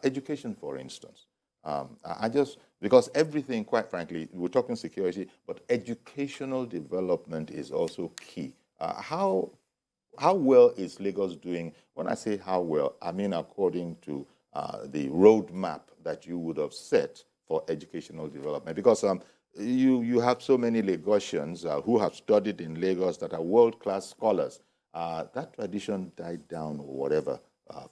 education, for instance. I just, because everything, quite frankly, we're talking security, but educational development is also key. How well is Lagos doing? When I say how well, I mean according to the roadmap that you would have set for educational development. Because you have so many Lagosians who have studied in Lagos that are world-class scholars. That tradition died down or whatever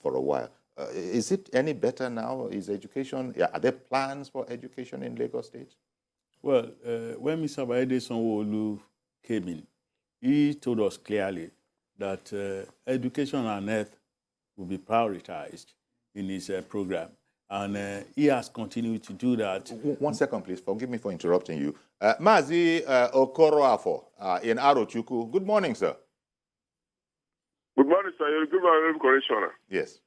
for a while. Is it any better now? Is education, are there plans for education in Lagos State? Well, when Mr. Bayede Sanwo-Olu came in, he told us clearly that education and health will be prioritized in his program. And he has continued to do that. 1 second, please. Forgive me for interrupting you. Mazi Okoroafo in Arochukwu. Good morning, sir. Good morning, sir. Good morning, Commissioner. Yes.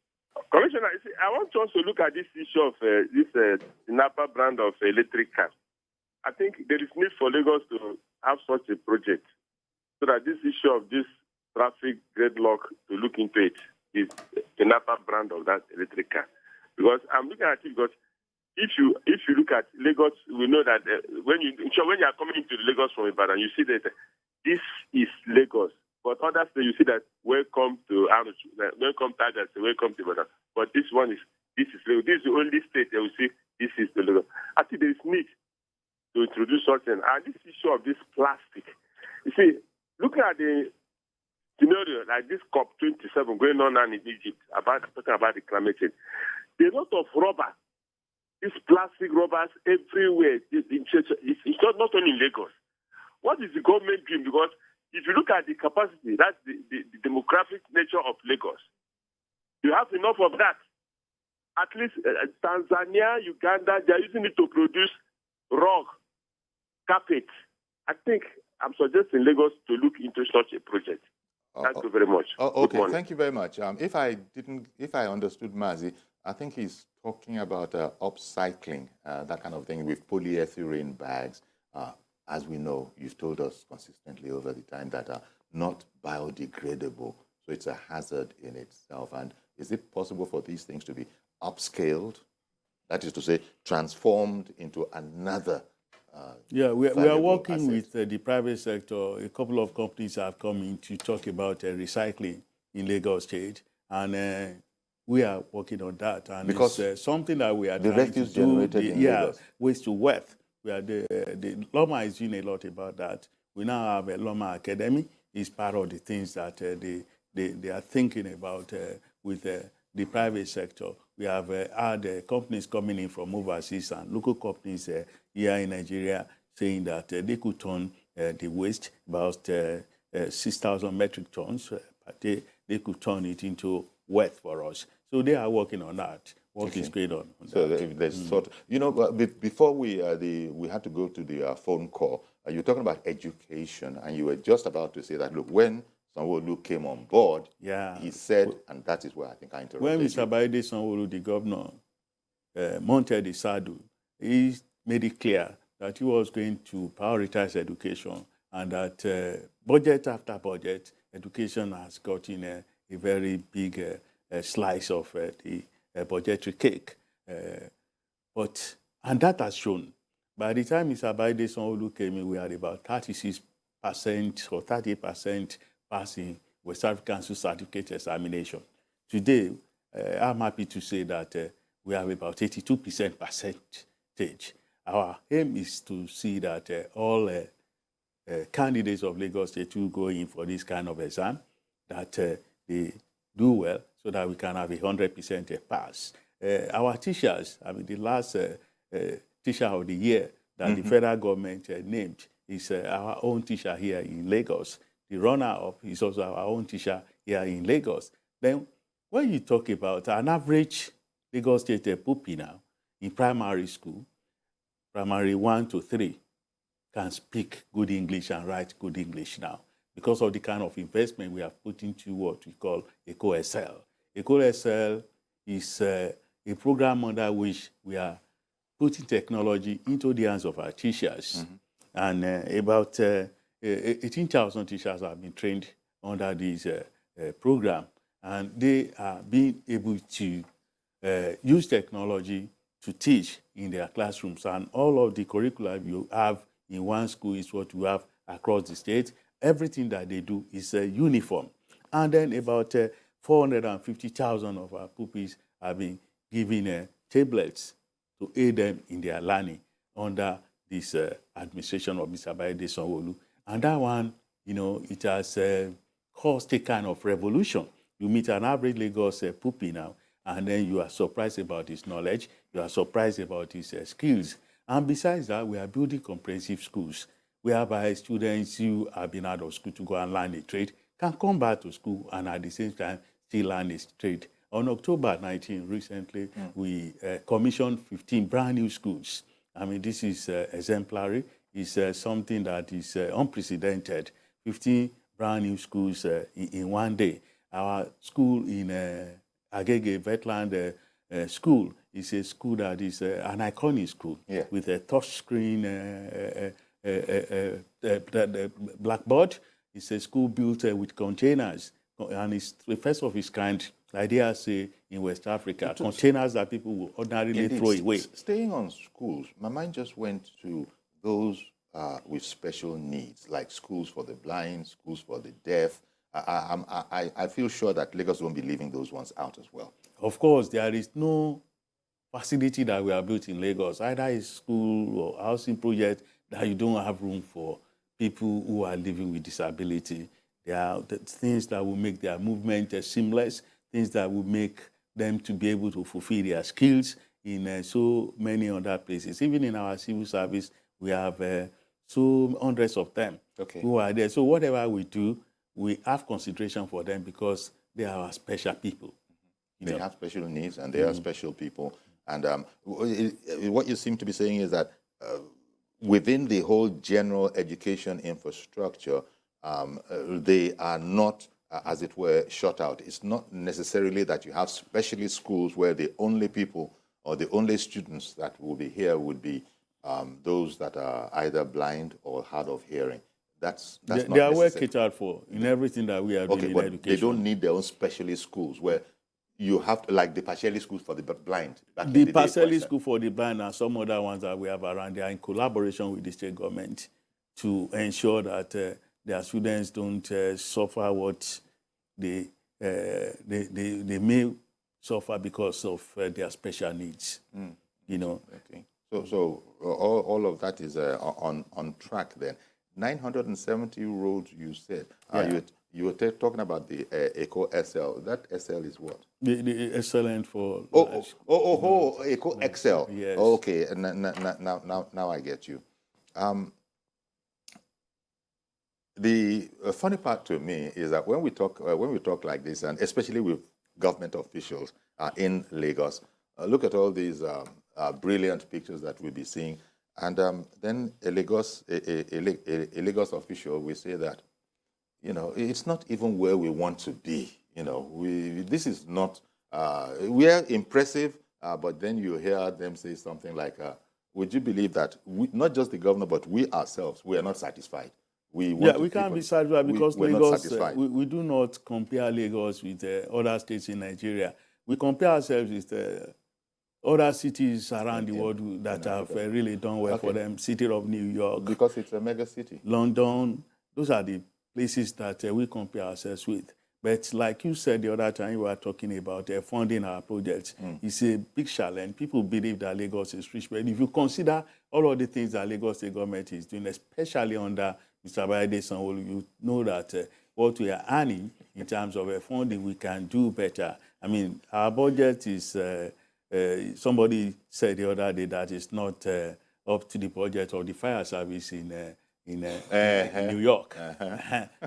Commissioner, I want us to look at this issue of this Napa brand of electric car. I think there is need for Lagos to have such a project so that this issue of this traffic gridlock, to look into it, is the Napa brand of that electric car. Because I'm looking at it, because if you look at Lagos, we know that when you are coming into Lagos from Ibadan, you see that this is Lagos. But others, you see that welcome to welcome Tigers, welcome to Ibadan. But this is Lagos. This is the only state that we see this is the Lagos. I think there is need to introduce something. And this issue of this plastic, you see, looking at the scenario like this COP27 going on now in Egypt, talking about the climate change, there's a lot of rubber, these plastic rubbers everywhere. It's not only in Lagos. What is the government doing? Because if you look at the capacity, that's the demographic nature of Lagos, you have enough of that. At least Tanzania, Uganda, they are using it to produce rug, carpet. I think I'm suggesting Lagos to look into such a project. Thank you very much. Okay, thank you very much. If I understood Mazi, I think he's talking about upcycling, that kind of thing, with polyethylene bags. As we know, you've told us consistently over the time that are not biodegradable. So it's a hazard in itself. And is it possible for these things to be upscaled? That is to say, transformed into another we are working asset with the private sector. A couple of companies have come in to talk about recycling in Lagos State. And we are working on that. And because it's something that we are the trying refuse to do. generated in Lagos. Waste to wealth. The Loma is doing a lot about that. We now have a Loma Academy. It's part of the things that they are thinking about with the private sector. We have had companies coming in from overseas and local companies here in Nigeria saying that they could turn the waste, about 6,000 metric tons per day, they could turn it into wealth for us. So they are working on that. What is going on? So there's sort of, you know, before we had to go to the phone call, you were talking about education, and you were just about to say that, look, when Sanwo-Olu came on board, he said, and that is where I think I interrupted when Mr. Bayede Sanwo-Olu, the governor, mounted the saddle, he made it clear that he was going to prioritize education, and that budget after budget, education has gotten a very big slice of the budgetary cake. And that has shown. By the time Mr. Bayede Sanwo-Olu came in, we had about 36% or 30% passing West African Council certificate examination. Today, I'm happy to say that we have about 82% percentage. Our aim is to see that all candidates of Lagos State who go in for this kind of exam, that they do well so that we can have 100% pass. Our teachers, I mean, the last teacher of the year that the federal government named is our own teacher here in Lagos. The runner-up is also our own teacher here in Lagos. Then when you talk about an average Lagos State pupil now in primary school, primary 1 to 3, can speak good English and write good English now because of the kind of investment we have put into what we call EcoSL. EcoSL is a program under which we are putting technology into the hands of our teachers. And about 18,000 teachers have been trained under this program. And they are being able to use technology to teach in their classrooms. And all of the curricula you have in one school is what you have across the state. Everything that they do is uniform. And then about 450,000 of our pupils have been given tablets to aid them in their learning under this administration of Mr. Bayede Sanwo-Olu. And that one, it has caused a kind of revolution. You meet an average Lagos pupil now, and then you are surprised about his knowledge, you are surprised about his skills. And besides that, we are building comprehensive schools, whereby students who have been out of school to go and learn a trade can come back to school and at the same time still learn a trade. On October 19, recently, we commissioned 15 brand new schools. I mean, this is exemplary. It's something that is unprecedented. 15 brand new schools in one day. Our school in Agege Wetland School is a school that is an iconic school with a touch screen blackboard. It's a school built with containers, and it's the first of its kind, I dare say, in West Africa. Containers that people will ordinarily throw away. Staying on schools, my mind just went to those with special needs, like schools for the blind, schools for the deaf. I feel sure that Lagos won't be leaving those ones out as well. Of course, there is no facility that we have built in Lagos, either a school or housing project, that you don't have room for people who are living with disability. There are things that will make their movement seamless, things that will make them to be able to fulfill their skills in so many other places. Even in our civil service, we have so hundreds of them who are there. So whatever we do, we have consideration for them because they are our special people. They have special needs and they are special people. And what you seem to be saying is that within the whole general education infrastructure, they are not, as it were, shut out. It's not necessarily that you have specialist schools where the only people or the only students that will be here would be those that are either blind or hard of hearing. That's not they are well catered for in everything that we are doing in education. They don't need their own specialist schools where you have to, like the partially schools for the blind. The partially school for the blind and some other ones that we have around, they are in collaboration with the state government to ensure that their students don't suffer what they may suffer because of their special needs. Okay. So all of that is on track then. 970 roads, you said. You were talking about the Eco SL. That SL is what? The excellent for... Eco XL. Yes. Okay, now I get you. The funny part to me is that when we talk like this, and especially with government officials in Lagos, look at all these brilliant pictures that we'll be seeing, and then a Lagos official will say that, it's not even where we want to be. This is not. We are impressive, but then you hear them say something like, "Would you believe that not just the governor, but we ourselves, we are not satisfied." We can't be satisfied because Lagos, we do not compare Lagos with other states in Nigeria. We compare ourselves with other cities around the world that have really done well for them. City of New York. Because it's a mega city. London. Those are the places that we compare ourselves with. But like you said the other time, you were talking about funding our projects. It's a big challenge. People believe that Lagos is rich. But if you consider all of the things that Lagos state government is doing, especially under Mr. Bayede Sanwo-Olu, you know that what we are earning in terms of funding, we can do better. I mean, our budget is, somebody said the other day that it's not up to the budget of the fire service in New York.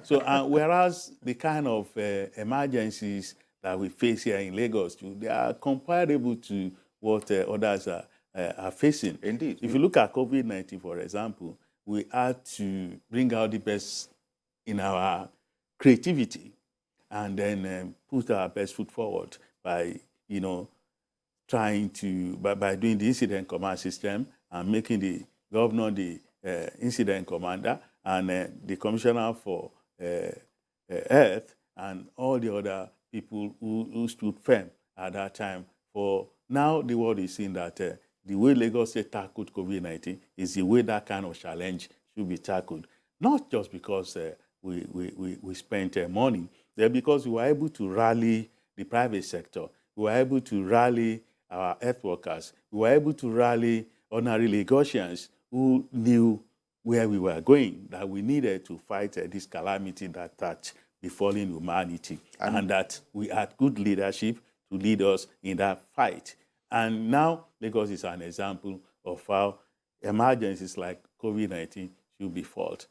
So whereas the kind of emergencies that we face here in Lagos, they are comparable to what others are facing. Indeed. If you look at COVID-19, for example, we had to bring out the best in our creativity and then put our best foot forward by, trying to, by doing the incident command system and making the governor the incident commander and the commissioner for health and all the other people who stood firm at that time for now the world is seeing that the way Lagos State tackled COVID-19 is the way that kind of challenge should be tackled. Not just because we spent money, but because we were able to rally the private sector. We were able to rally our health workers. We were able to rally ordinary Lagosians who knew where we were going, that we needed to fight this calamity that touched befalling humanity, and that we had good leadership to lead us in that fight. And now Lagos is an example of how emergencies like COVID-19 should be fought.